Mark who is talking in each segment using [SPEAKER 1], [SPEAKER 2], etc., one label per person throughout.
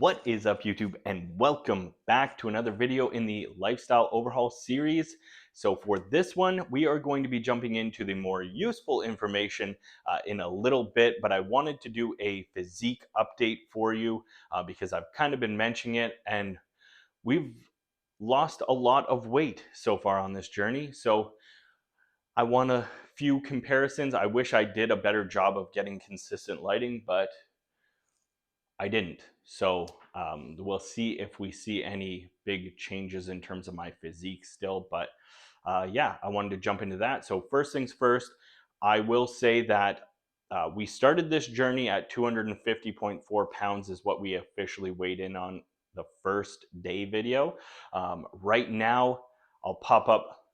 [SPEAKER 1] What is up, YouTube, and welcome back to another video in the lifestyle overhaul series. So for this one, we are going to be jumping into the more useful information in a little bit, but I wanted to do a physique update for you because I've kind of been mentioning it, and we've lost a lot of weight so far on this journey. So I want a few comparisons. I wish I did a better job of getting consistent lighting, but I didn't. So we'll see if we see any big changes in terms of my physique still. But yeah, I wanted to jump into that. So first things first, I will say that we started this journey at 250.4 pounds is what we officially weighed in on the first day video. Right now, I'll pop up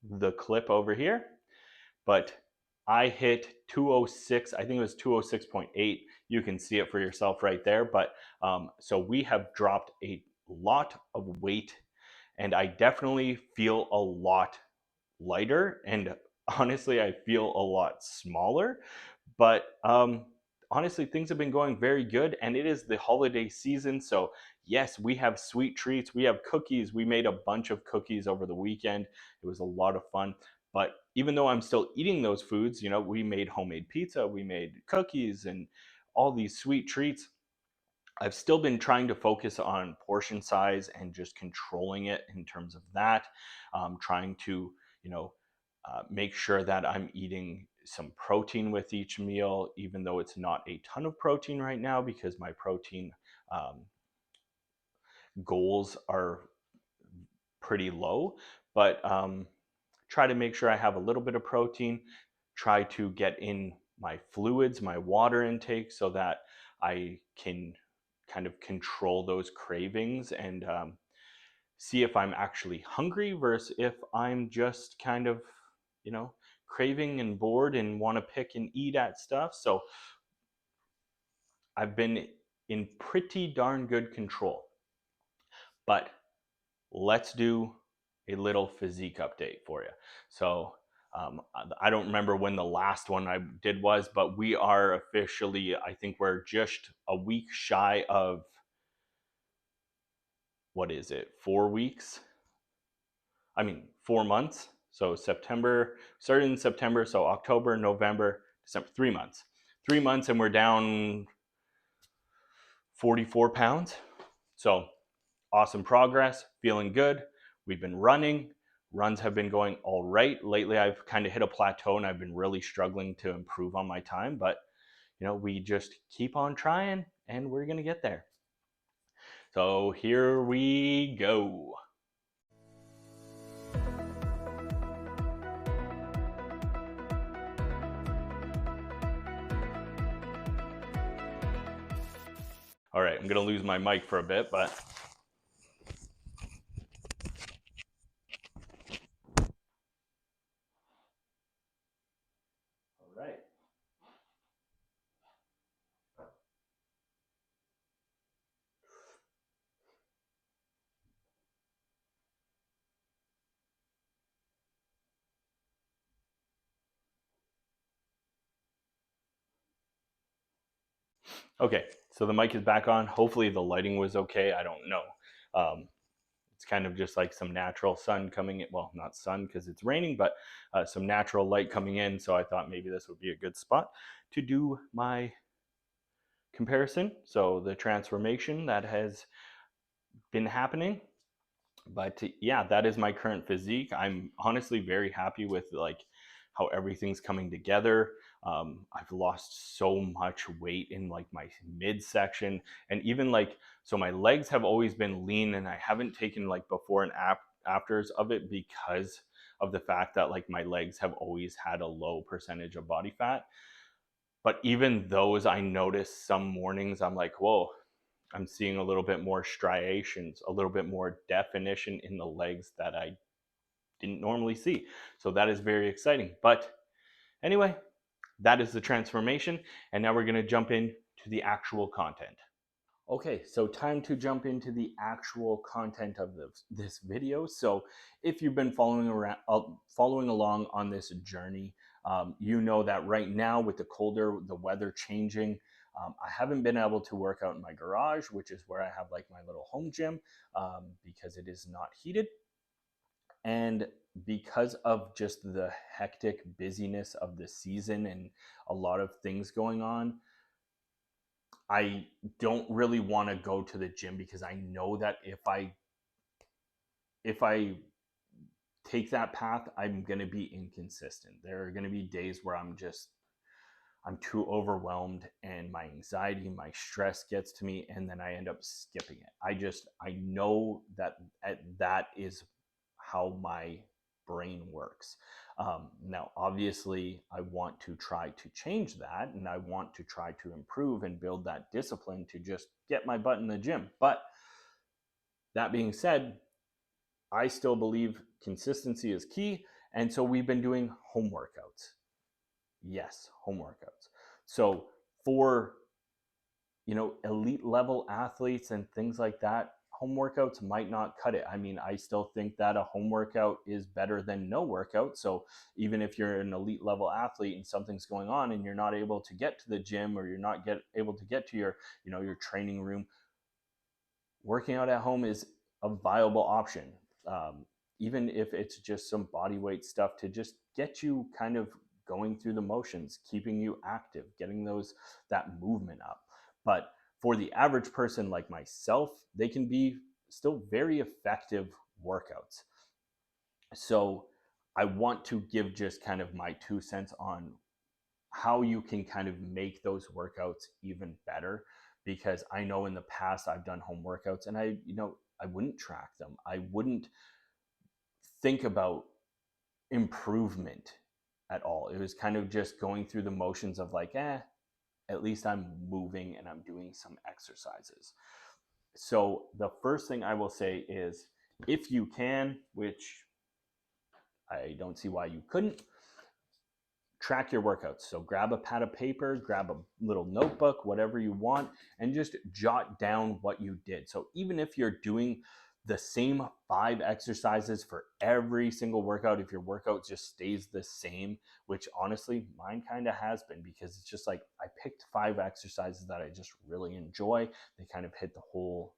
[SPEAKER 1] the clip over here, but I hit 206. I think it was 206.8. You can see it for yourself right there. But so we have dropped a lot of weight, and I definitely feel a lot lighter. And honestly, I feel a lot smaller. But honestly, things have been going very good, and it is the holiday season. So yes, we have sweet treats. We have cookies. We made a bunch of cookies over the weekend. It was a lot of fun. But even though I'm still eating those foods, we made homemade pizza, we made cookies, and all these sweet treats. I've still been trying to focus on portion size and just controlling it in terms of that. Trying to, make sure that I'm eating some protein with each meal, even though it's not a ton of protein right now because my protein um, goals are pretty low. But try to make sure I have a little bit of protein, try to get in my fluids, my water intake, so that I can kind of control those cravings and see if I'm actually hungry versus if I'm just kind of, you know, craving and bored and want to pick and eat at stuff. So I've been in pretty darn good control. But let's do a little physique update for you. So I don't remember when the last one I did was, but we are officially, I think we're just a week shy of, what is it, 4 weeks? I mean, 4 months. So September, started in September, so October, November, December, 3 months. 3 months, and we're down 44 pounds. So awesome progress, feeling good. We've been running. Runs have been going all right. Lately, I've kind of hit a plateau and I've been really struggling to improve on my time, but we just keep on trying and we're going to get there. So here we go. All right, I'm going to lose my mic for a bit, but all right. Okay, so the mic is back on. Hopefully the lighting was okay. I don't know. It's kind of just like some natural sun coming in. Well, not sun because it's raining, but some natural light coming in. So I thought maybe this would be a good spot to do my comparison. So the transformation that has been happening. But yeah, that is my current physique. I'm honestly very happy with like how everything's coming together. I've lost so much weight in like my midsection, and even like, so my legs have always been lean, and I haven't taken like before and afters of it because of the fact that like my legs have always had a low percentage of body fat. But even those, I notice some mornings I'm like, whoa, I'm seeing a little bit more striations, a little bit more definition in the legs that I didn't normally see. So that is very exciting. But anyway, that is the transformation. And now we're going to jump into the actual content. Okay, so time to jump into the actual content of this video. So if you've been following along on this journey, you know that right now with the weather changing, I haven't been able to work out in my garage, which is where I have like my little home gym, because it is not heated. And because of just the hectic busyness of the season and a lot of things going on, I don't really want to go to the gym because I know that if I take that path, I'm going to be inconsistent. There are going to be days where I'm too overwhelmed and my anxiety, my stress gets to me, and then I end up skipping it. I know that that is how my brain works. Now, obviously, I want to try to change that, and I want to try to improve and build that discipline to just get my butt in the gym. But that being said, I still believe consistency is key. And so we've been doing home workouts. Yes, home workouts. So for, elite level athletes and things like that, home workouts might not cut it. I mean, I still think that a home workout is better than no workout. So even if you're an elite level athlete and something's going on and you're not able to get to the gym, or you're not able to get to your training room, working out at home is a viable option. Um, Even if it's just some body weight stuff to just get you kind of going through the motions, keeping you active, getting that movement up. But for the average person like myself, they can be still very effective workouts. So I want to give just kind of my 2 cents on how you can kind of make those workouts even better, because I know in the past I've done home workouts and I wouldn't track them. I wouldn't think about improvement at all. It was kind of just going through the motions of like, at least I'm moving and I'm doing some exercises. So the first thing I will say is, if you can, which I don't see why you couldn't, track your workouts. So grab a pad of paper, grab a little notebook, whatever you want, and just jot down what you did. So even if you're doing the same 5 exercises for every single workout, if your workout just stays the same, which honestly mine kind of has been, because it's just like I picked 5 exercises that I just really enjoy. They kind of hit the whole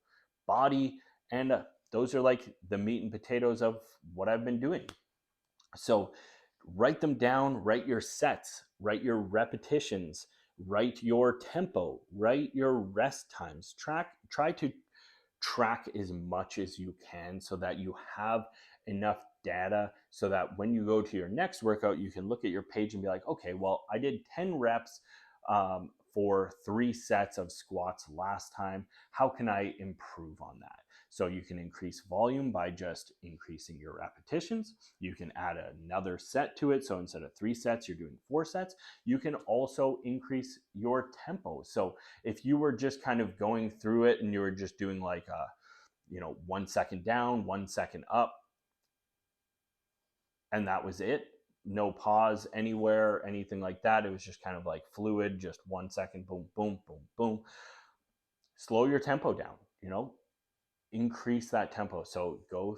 [SPEAKER 1] body, and those are like the meat and potatoes of what I've been doing. So write them down, write your sets, write your repetitions, write your tempo, write your rest times. Try to track as much as you can so that you have enough data so that when you go to your next workout, you can look at your page and be like, okay, well, I did 10 reps for 3 sets of squats last time. How can I improve on that? So you can increase volume by just increasing your repetitions. You can add another set to it. So instead of 3 sets, you're doing 4 sets. You can also increase your tempo. So if you were just kind of going through it and you were just doing like 1 second down, 1 second up, and that was it, no pause anywhere, anything like that. It was just kind of like fluid, just 1 second, boom, boom, boom, boom. Slow your tempo down, increase that tempo. So go,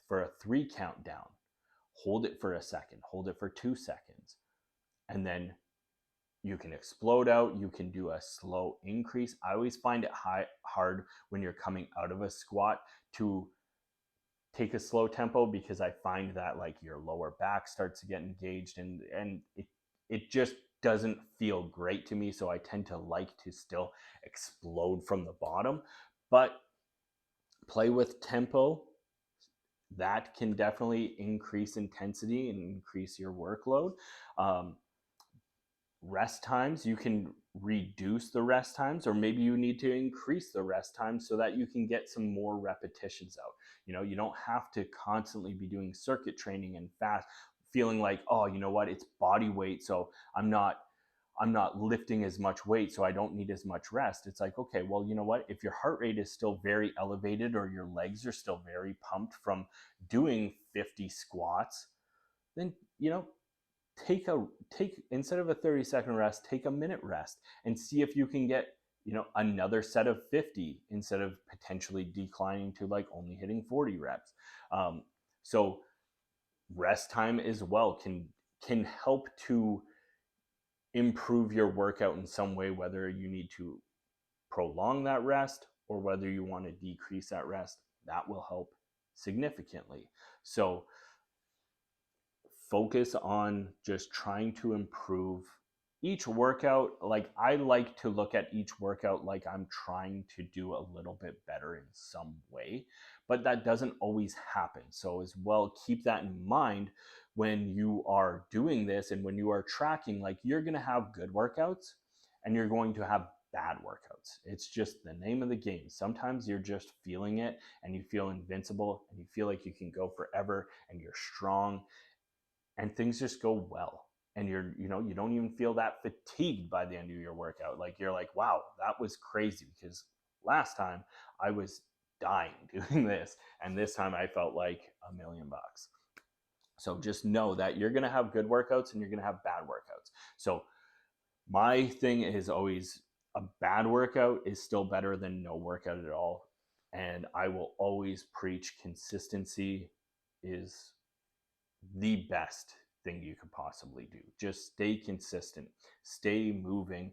[SPEAKER 1] for a 3 count down, hold it for a second, hold it for 2 seconds, and then you can explode out. You can do a slow increase. I always find it hard when you're coming out of a squat to take a slow tempo, because I find that like your lower back starts to get engaged, and it just doesn't feel great to me. So I tend to like to still explode from the bottom, but play with tempo. That can definitely increase intensity and increase your workload. Um, Rest times, you can reduce the rest times, or maybe you need to increase the rest times so that you can get some more repetitions out. You don't have to constantly be doing circuit training and fast, feeling like, oh, you know what, it's body weight, so I'm not lifting as much weight, so I don't need as much rest. It's like, okay, well, you know what, if your heart rate is still very elevated or your legs are still very pumped from doing 50 squats, then take instead of a 30-second rest, take a minute rest and see if you can get another set of 50, instead of potentially declining to like only hitting 40 reps. So rest time as well can help to improve your workout in some way, whether you need to prolong that rest or whether you want to decrease that rest, that will help significantly. So focus on just trying to improve each workout. Like, I like to look at each workout like I'm trying to do a little bit better in some way, but that doesn't always happen. So as well, keep that in mind when you are doing this and when you are tracking. Like, you're going to have good workouts and you're going to have bad workouts. It's just the name of the game. Sometimes you're just feeling it and you feel invincible and you feel like you can go forever and you're strong and things just go well, and you don't even feel that fatigued by the end of your workout. Like, you're like, wow, that was crazy, because last time I was dying doing this, and this time I felt like $1,000,000. So just know that you're going to have good workouts and you're going to have bad workouts. So my thing is always, a bad workout is still better than no workout at all, and I will always preach consistency is the best thing you could possibly do. Just stay consistent, stay moving.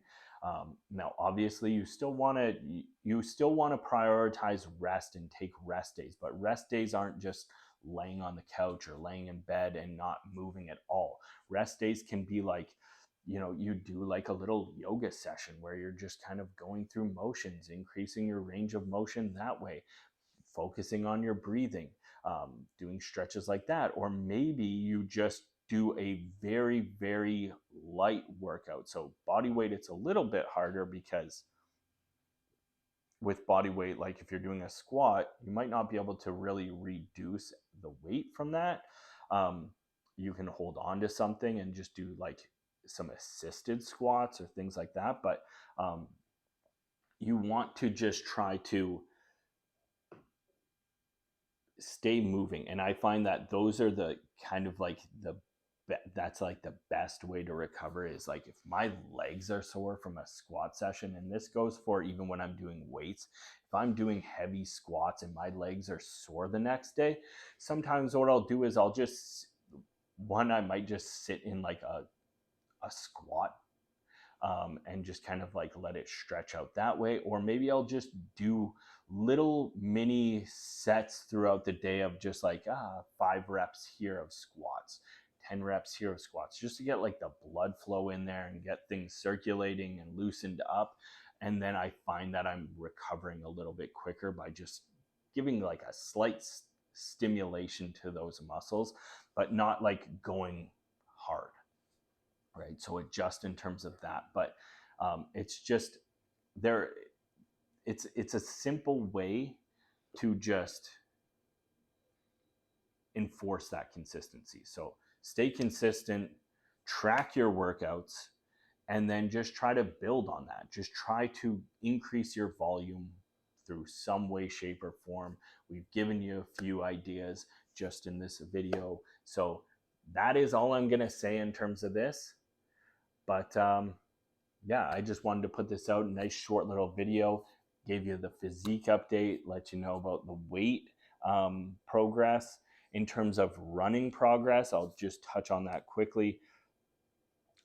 [SPEAKER 1] Now, obviously, you still want to prioritize rest and take rest days, but rest days aren't just laying on the couch or laying in bed and not moving at all. Rest days can be like, you do like a little yoga session where you're just kind of going through motions, increasing your range of motion that way, focusing on your breathing, doing stretches like that. Or maybe you just do a very, very light workout. So, body weight, it's a little bit harder because with body weight, like if you're doing a squat, you might not be able to really reduce the weight from that. Um, you can hold on to something and just do like some assisted squats or things like that. But you want to just try to stay moving, and I find that those are the kind of like that's like the best way to recover. Is like, if my legs are sore from a squat session, and this goes for even when I'm doing weights, if I'm doing heavy squats and my legs are sore the next day, sometimes what I'll do is I might just sit in like a squat, and just kind of like let it stretch out that way. Or maybe I'll just do little mini sets throughout the day of just like 5 reps here of squats, 10 reps here of squats, just to get like the blood flow in there and get things circulating and loosened up. And then I find that I'm recovering a little bit quicker by just giving like a slight stimulation to those muscles, but not like going hard, right? So adjust in terms of that. But it's just there. It's a simple way to just enforce that consistency. So stay consistent, track your workouts, and then just try to build on that. Just try to increase your volume through some way, shape, or form. We've given you a few ideas just in this video. So that is all I'm going to say in terms of this. But yeah, I just wanted to put this out, a nice short little video, gave you the physique update, let you know about the weight progress. In terms of running progress, I'll just touch on that quickly.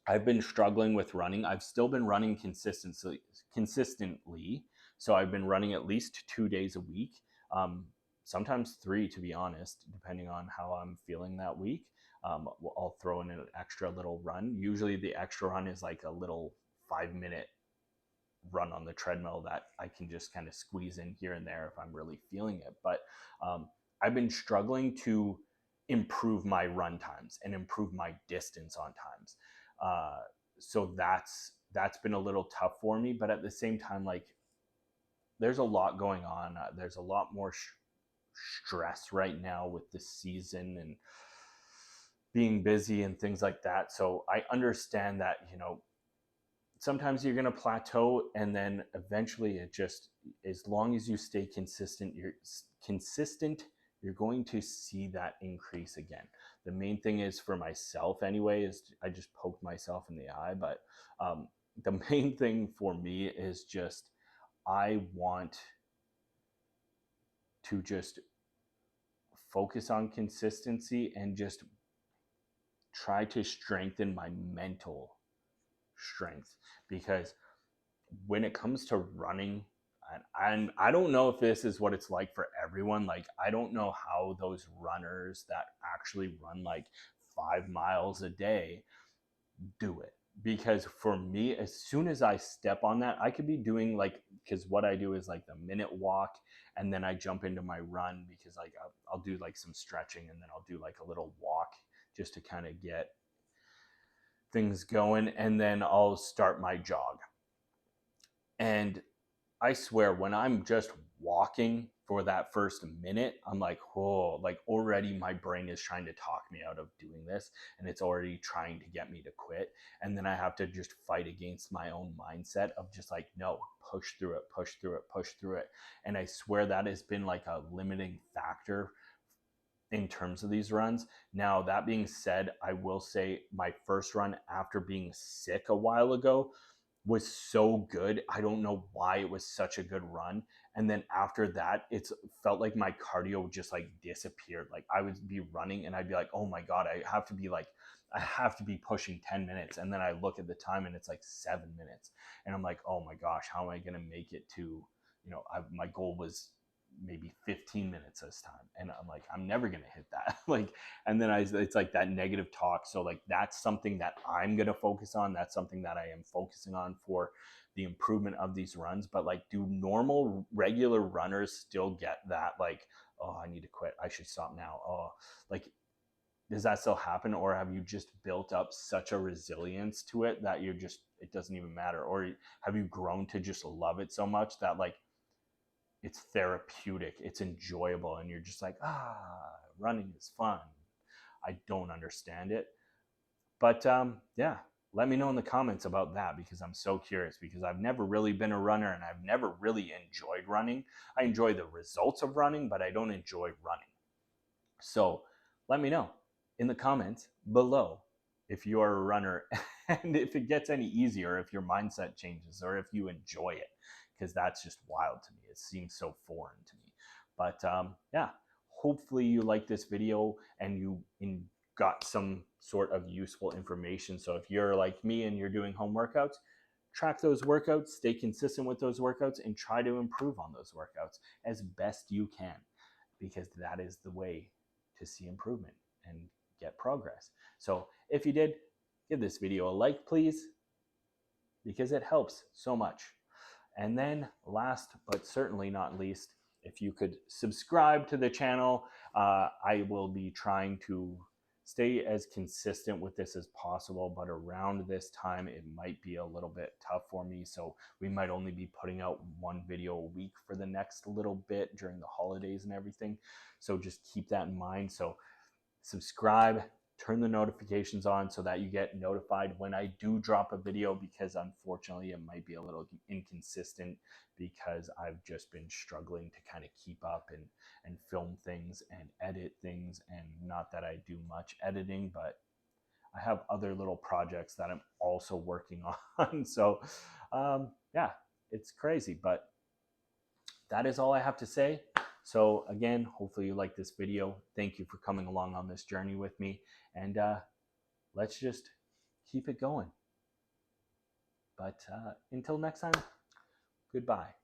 [SPEAKER 1] I've been struggling with running. I've still been running consistently. So I've been running at least 2 days a week, sometimes 3, to be honest, depending on how I'm feeling that week. I'll throw in an extra little run. Usually the extra run is like a little 5-minute run on the treadmill that I can just kind of squeeze in here and there if I'm really feeling it. But I've been struggling to improve my run times and improve my distance on times. So that's been a little tough for me. But at the same time, like, there's a lot going on. There's a lot more stress right now with the season and being busy and things like that. So I understand that, sometimes you're going to plateau, and then eventually it just, as long as you stay consistent, you're going to see that increase again. The main thing is, for myself anyway, is I just poked myself in the eye. But the main thing for me is just, I want to just focus on consistency and just try to strengthen my mental strength, because when it comes to running, and I don't know if this is what it's like for everyone. Like, I don't know how those runners that actually run like 5 miles a day do it. Because for me, as soon as I step on that, I could be doing like, because what I do is like the minute walk, and then I jump into my run, because like I'll do like some stretching, and then I'll do like a little walk just to kind of get things going, and then I'll start my jog. And I swear, when I'm just walking for that first minute, I'm like, oh, like already my brain is trying to talk me out of doing this, and it's already trying to get me to quit. And then I have to just fight against my own mindset of just like, no, push through it, push through it, push through it. And I swear that has been like a limiting factor in terms of these runs. Now, that being said, I will say my first run after being sick a while ago was so good. I don't know why it was such a good run. And then after that, it's felt like my cardio just like disappeared. Like, I would be running and I'd be like, oh my God, I have to be pushing 10 minutes. And then I look at the time and it's like 7 minutes. And I'm like, oh my gosh, how am I going to make it to, my goal was maybe 15 minutes this time, and I'm like, I'm never gonna hit that. Like, and then it's like that negative talk. So like, that's something that I'm gonna focus on. That's something that I am focusing on for the improvement of these runs. But like, do normal regular runners still get that, like, oh, I need to quit, I should stop now? Oh, like, does that still happen? Or have you just built up such a resilience to it that it doesn't even matter? Or have you grown to just love it so much that like, it's therapeutic, it's enjoyable, and you're just like, running is fun? I don't understand it. But yeah, let me know in the comments about that, because I'm so curious, because I've never really been a runner, and I've never really enjoyed running. I enjoy the results of running, but I don't enjoy running. So let me know in the comments below if you are a runner, and if it gets any easier, if your mindset changes, or if you enjoy it, because that's just wild to me. It seems so foreign to me. But yeah, hopefully you like this video and you got some sort of useful information. So if you're like me and you're doing home workouts, track those workouts, stay consistent with those workouts, and try to improve on those workouts as best you can, because that is the way to see improvement and get progress. So if you did, give this video a like, please, because it helps so much. And then last but certainly not least, if you could subscribe to the channel, I will be trying to stay as consistent with this as possible, but around this time it might be a little bit tough for me, so we might only be putting out one video a week for the next little bit during the holidays and everything. So just keep that in mind. So subscribe, turn the notifications on so that you get notified when I do drop a video, because unfortunately it might be a little inconsistent, because I've just been struggling to kind of keep up and film things and edit things. And not that I do much editing, but I have other little projects that I'm also working on. So yeah, it's crazy, but that is all I have to say. So again, hopefully you like this video. Thank you for coming along on this journey with me, and let's just keep it going. But until next time, goodbye.